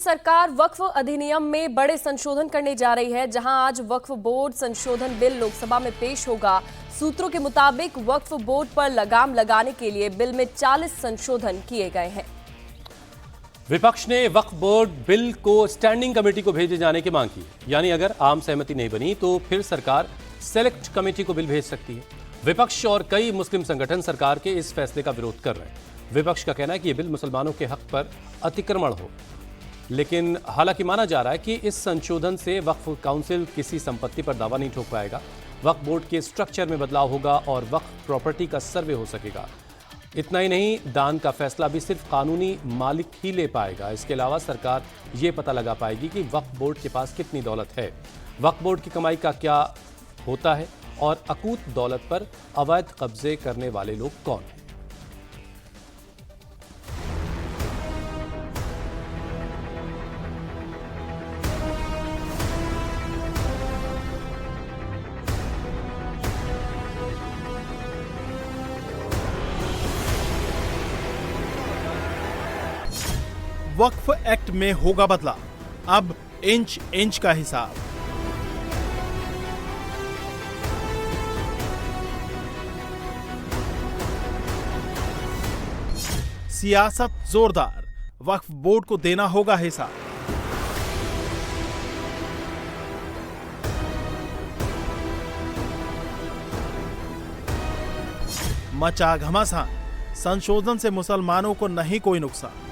सरकार वक्फ अधिनियम में बड़े संशोधन करने जा रही है। जहां आज वक्फ बोर्ड संशोधन बिल लोकसभा में पेश होगा। सूत्रों के मुताबिक वक्फ बोर्ड पर लगाम लगाने के लिए बिल में 40 संशोधन किए गए हैं। विपक्ष ने वक्फ बोर्ड बिल को स्टैंडिंग कमेटी को भेजे जाने की मांग की, यानी अगर आम सहमति नहीं बनी तो फिर सरकार सेलेक्ट कमेटी को बिल भेज सकती है। विपक्ष और कई मुस्लिम संगठन सरकार के इस फैसले का विरोध कर रहे हैं। विपक्ष का कहना है कि यह बिल मुसलमानों के हक पर अतिक्रमण हो, लेकिन हालांकि माना जा रहा है कि इस संशोधन से वक्फ काउंसिल किसी संपत्ति पर दावा नहीं ठोक पाएगा। वक्फ बोर्ड के स्ट्रक्चर में बदलाव होगा और वक्फ प्रॉपर्टी का सर्वे हो सकेगा। इतना ही नहीं, दान का फैसला भी सिर्फ कानूनी मालिक ही ले पाएगा। इसके अलावा सरकार ये पता लगा पाएगी कि वक्फ बोर्ड के पास कितनी दौलत है, वक्फ बोर्ड की कमाई का क्या होता है और अकूत दौलत पर अवैध कब्जे करने वाले लोग कौन हैं। वक्फ एक्ट में होगा बदलाव, अब इंच इंच का हिसाब। सियासत जोरदार, वक्फ बोर्ड को देना होगा हिसाब। मचा घमासान, संशोधन से मुसलमानों को नहीं कोई नुकसान।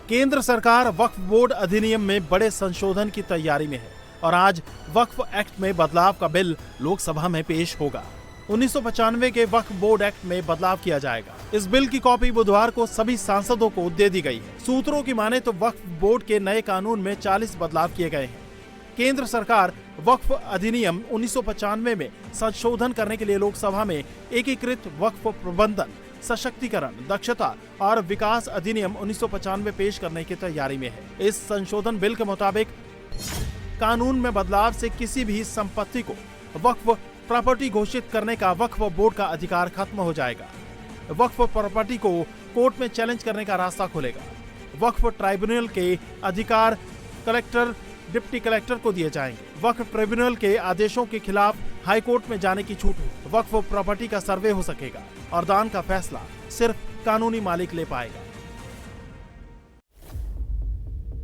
केंद्र सरकार वक्फ बोर्ड अधिनियम में बड़े संशोधन की तैयारी में है और आज वक्फ एक्ट में बदलाव का बिल लोकसभा में पेश होगा। 1995 के वक्फ बोर्ड एक्ट में बदलाव किया जाएगा। इस बिल की कॉपी बुधवार को सभी सांसदों को दे दी गई है। सूत्रों की माने तो वक्फ बोर्ड के नए कानून में 40 बदलाव किए गए हैं। केंद्र सरकार वक्फ अधिनियम 1995 में संशोधन करने के लिए लोकसभा में एकीकृत वक्फ प्रबंधन, सशक्तिकरण, दक्षता और विकास अधिनियम 1995 पेश करने की तैयारी में है। इस संशोधन बिल के मुताबिक कानून में बदलाव से किसी भी संपत्ति को वक्फ प्रॉपर्टी घोषित करने का वक्फ बोर्ड का अधिकार खत्म हो जाएगा। वक्फ प्रॉपर्टी को कोर्ट में चैलेंज करने का रास्ता खुलेगा। वक्फ ट्राइब्यूनल के अधिकार कलेक्टर, डिप्टी कलेक्टर को दिए जाएंगे। वक्फ ट्रिब्यूनल के आदेशों के खिलाफ हाई कोर्ट में जाने की छूट होगी। वक्फ प्रॉपर्टी का सर्वे हो सकेगा और दान का फैसला सिर्फ कानूनी मालिक ले पाएगा।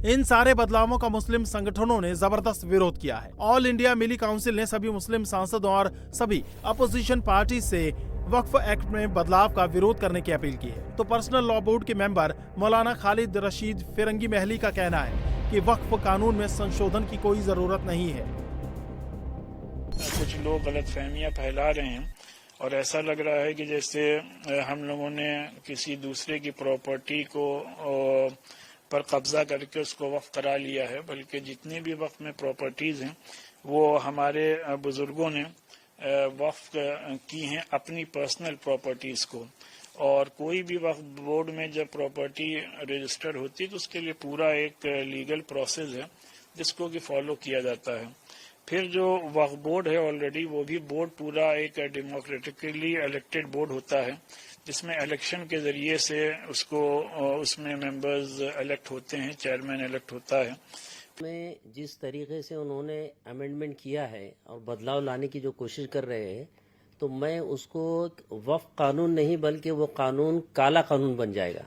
इन सारे बदलावों का मुस्लिम संगठनों ने जबरदस्त विरोध किया है। ऑल इंडिया मिली काउंसिल ने सभी मुस्लिम सांसदों और सभी अपोजिशन पार्टी से वक्फ एक्ट में बदलाव का विरोध करने की अपील की है। तो पर्सनल लॉ बोर्ड के मेंबर मौलाना खालिद रशीद फिरंगी महली का कहना है कि वक्फ कानून में संशोधन की कोई जरूरत नहीं है। कुछ लोग गलतफहमियां फैला रहे हैं और ऐसा लग रहा है कि जैसे हम लोगों ने किसी दूसरे की प्रॉपर्टी को पर कब्जा करके उसको वक्फ करा लिया है, बल्कि जितनी भी वक्फ में प्रॉपर्टीज हैं वो हमारे बुजुर्गों ने वक्फ की हैं अपनी पर्सनल प्रॉपर्टीज को। और कोई भी वक्फ बोर्ड में जब प्रॉपर्टी रजिस्टर्ड होती है तो उसके लिए पूरा एक लीगल प्रोसेस है जिसको कि फॉलो किया जाता है। फिर जो वक्फ बोर्ड है ऑलरेडी वो भी बोर्ड पूरा एक डेमोक्रेटिकली इलेक्टेड बोर्ड होता है, जिसमें इलेक्शन के जरिए से उसको उसमें मेंबर्स इलेक्ट होते हैं, चेयरमैन इलेक्ट होता है। में जिस तरीके से उन्होंने अमेंडमेंट किया है और बदलाव लाने की जो कोशिश कर रहे हैं, तो मैं उसको वक्फ कानून नहीं बल्कि वो कानून काला कानून बन जाएगा।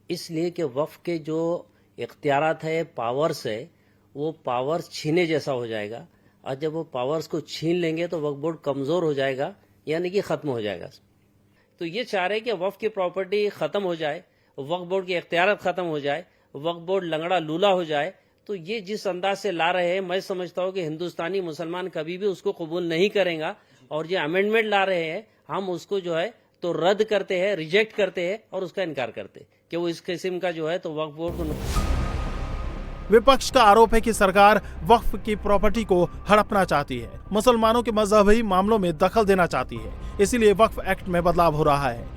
इसलिए कि वक्फ के जो इख्तियारात है, पावर्स है, वो पावर्स छीने जैसा हो जाएगा और जब वो पावर्स को छीन लेंगे तो वक्फ बोर्ड कमजोर हो जाएगा, यानी कि खत्म हो जाएगा। तो ये चाह रहे कि वक्फ की प्रॉपर्टी खत्म हो जाए, वक्फ बोर्ड के इख्तियारात खत्म हो जाए, वक्फ बोर्ड लंगड़ा लूला हो जाए। तो ये जिस अंदाज से ला रहे हैं, मैं समझता हूँ कि हिंदुस्तानी मुसलमान कभी भी उसको कबूल नहीं करेगा। और जो अमेंडमेंट ला रहे हैं हम उसको जो है तो रद्द करते हैं, रिजेक्ट करते हैं और उसका इनकार करते हैं कि वो इस किस्म का जो है तो वक्फ बोर्ड को। विपक्ष का आरोप है कि सरकार वक्फ की प्रॉपर्टी को हड़पना चाहती है, मुसलमानों के मजहबी मामलों में दखल देना चाहती है, इसीलिए वक्फ एक्ट में बदलाव हो रहा है।